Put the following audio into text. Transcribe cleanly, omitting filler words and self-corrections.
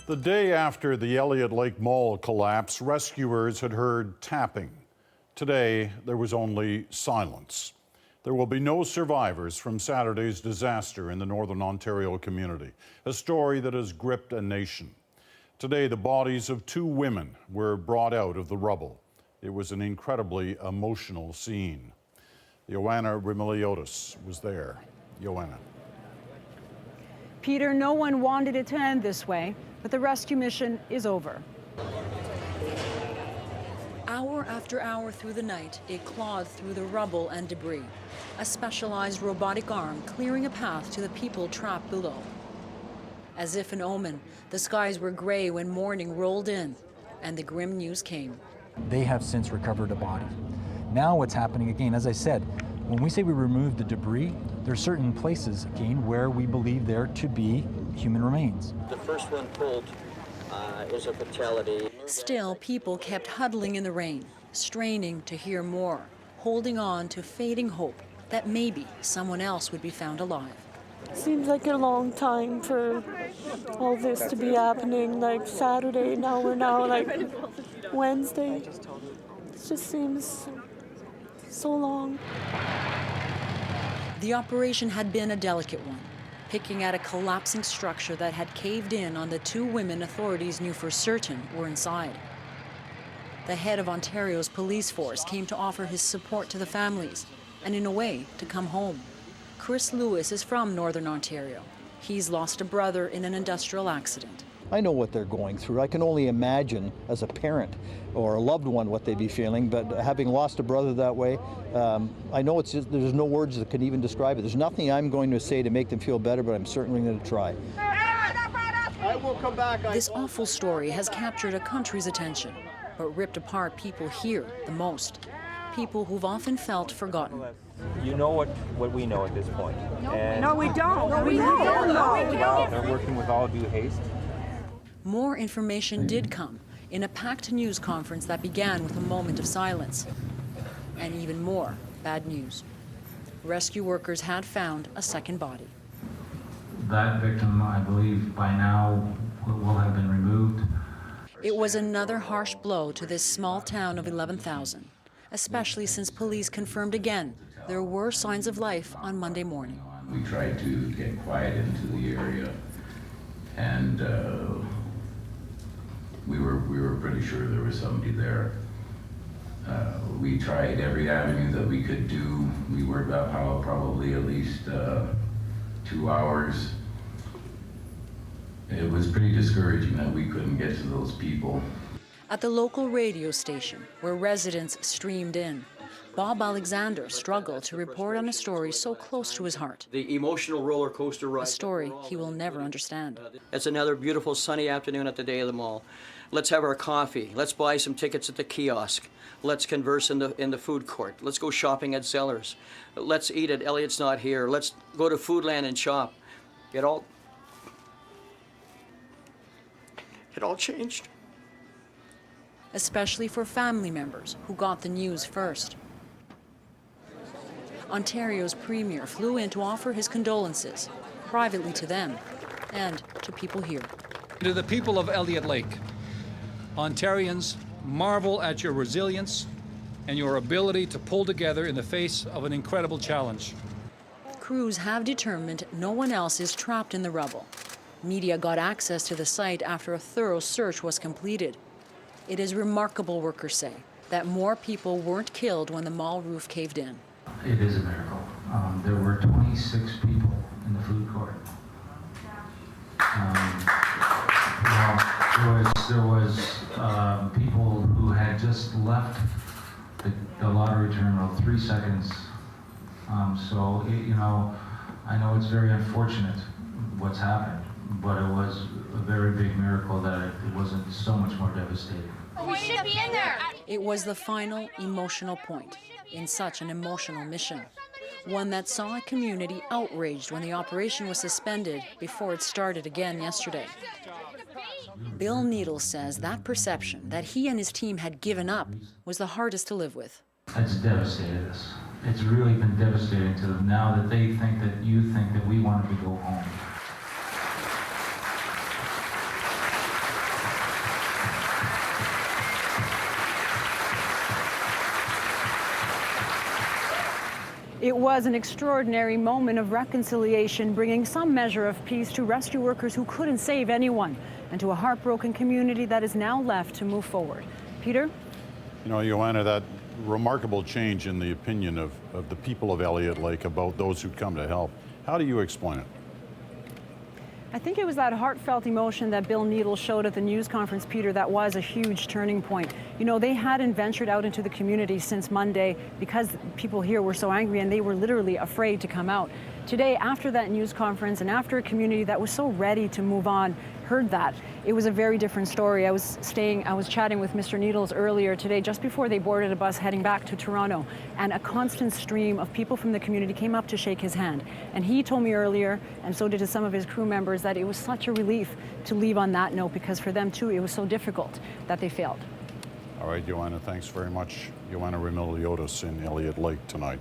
The day after the Elliot Lake Mall collapse, rescuers had heard tapping. Today, there was only silence. There will be no survivors from Saturday's disaster in the Northern Ontario community, a story that has gripped a nation. Today, the bodies of two women were brought out of the rubble. It was an incredibly emotional scene. Joanna Rimiliotis was there. Joanna. Peter, no one wanted it to end this way, but the rescue mission is over. Hour after hour through the night, it clawed through the rubble and debris, a specialized robotic arm clearing a path to the people trapped below. As if an omen, the skies were gray when morning rolled in, and the grim news came. They have since recovered a body. Now what's happening again, as I said, when we say we removed the debris, there are certain places, again, where we believe there to be human remains. The first one pulled is a fatality. Still, people kept huddling in the rain, straining to hear more, holding on to fading hope that maybe someone else would be found alive. Seems like a long time for all this to be happening, like Saturday, now we're like Wednesday. It just seems so long. The operation had been a delicate one, picking at a collapsing structure that had caved in on the two women authorities knew for certain were inside. The head of Ontario's police force came to offer his support to the families and, in a way, to come home. Chris Lewis is from Northern Ontario. He's lost a brother in an industrial accident. I know what they're going through. I can only imagine as a parent or a loved one what they'd be feeling, but having lost a brother that way, I know it's just, there's no words that can even describe it. There's nothing I'm going to say to make them feel better, but I'm certainly going to try. I will come back. This awful story has captured a country's attention, but ripped apart people here the most. People who've often felt forgotten. You know what we know at this point. No, we don't. No, we don't. No. They're working with all due haste. More information did come in a packed news conference that began with a moment of silence. And even more bad news. Rescue workers had found a second body. That victim, I believe, by now will have been removed. It was another harsh blow to this small town of 11,000, especially since police confirmed again there were signs of life on Monday morning. We tried to get quiet into the area, and we were pretty sure there was somebody there. We tried every avenue that we could do. We worked up how probably at least 2 hours. It was pretty discouraging that we couldn't get to those people. At the local radio station, where residents streamed in, Bob Alexander struggled to report on a story so close to his heart. The emotional roller coaster ride. A story he will never understand. It's another beautiful sunny afternoon at the Day of the Mall. Let's have our coffee. Let's buy some tickets at the kiosk. Let's converse in the food court. Let's go shopping at Zellers. Let's eat at Elliot's Not Here. Let's go to Foodland and shop. It all changed. Especially for family members who got the news first. Ontario's premier flew in to offer his condolences, privately to them and to people here. To the people of Elliot Lake, Ontarians marvel at your resilience and your ability to pull together in the face of an incredible challenge. Crews have determined no one else is trapped in the rubble. Media got access to the site after a thorough search was completed. It is remarkable, workers say, that more people weren't killed when the mall roof caved in. It is a miracle. There were 26 people in the food court. There was people who had just left the lottery terminal 3 seconds. I know it's very unfortunate what's happened, but it was a very big miracle that it wasn't so much more devastating. We should be in there. It was the final emotional point in such an emotional mission, one that saw a community outraged when the operation was suspended before it started again yesterday. Bill Needle says that perception that he and his team had given up was the hardest to live with. It's devastated us. It's really been devastating to them now that they think that you think that we wanted to go home. It was an extraordinary moment of reconciliation, bringing some measure of peace to rescue workers who couldn't save anyone and to a heartbroken community that is now left to move forward. Peter? You know, Joanna, that remarkable change in the opinion of the people of Elliot Lake about those who come to help. How do you explain it? I think it was that heartfelt emotion that Bill Needle showed at the news conference, Peter, that was a huge turning point. You know, they hadn't ventured out into the community since Monday because people here were so angry and they were literally afraid to come out. Today, after that news conference and after a community that was so ready to move on heard that, it was a very different story. I was chatting with Mr. Needles earlier today, just before they boarded a bus heading back to Toronto, and a constant stream of people from the community came up to shake his hand. And he told me earlier, and so did some of his crew members, that it was such a relief to leave on that note, because for them too, it was so difficult that they failed. All right, Joanna, thanks very much. Joanna Remiliotis in Elliot Lake tonight.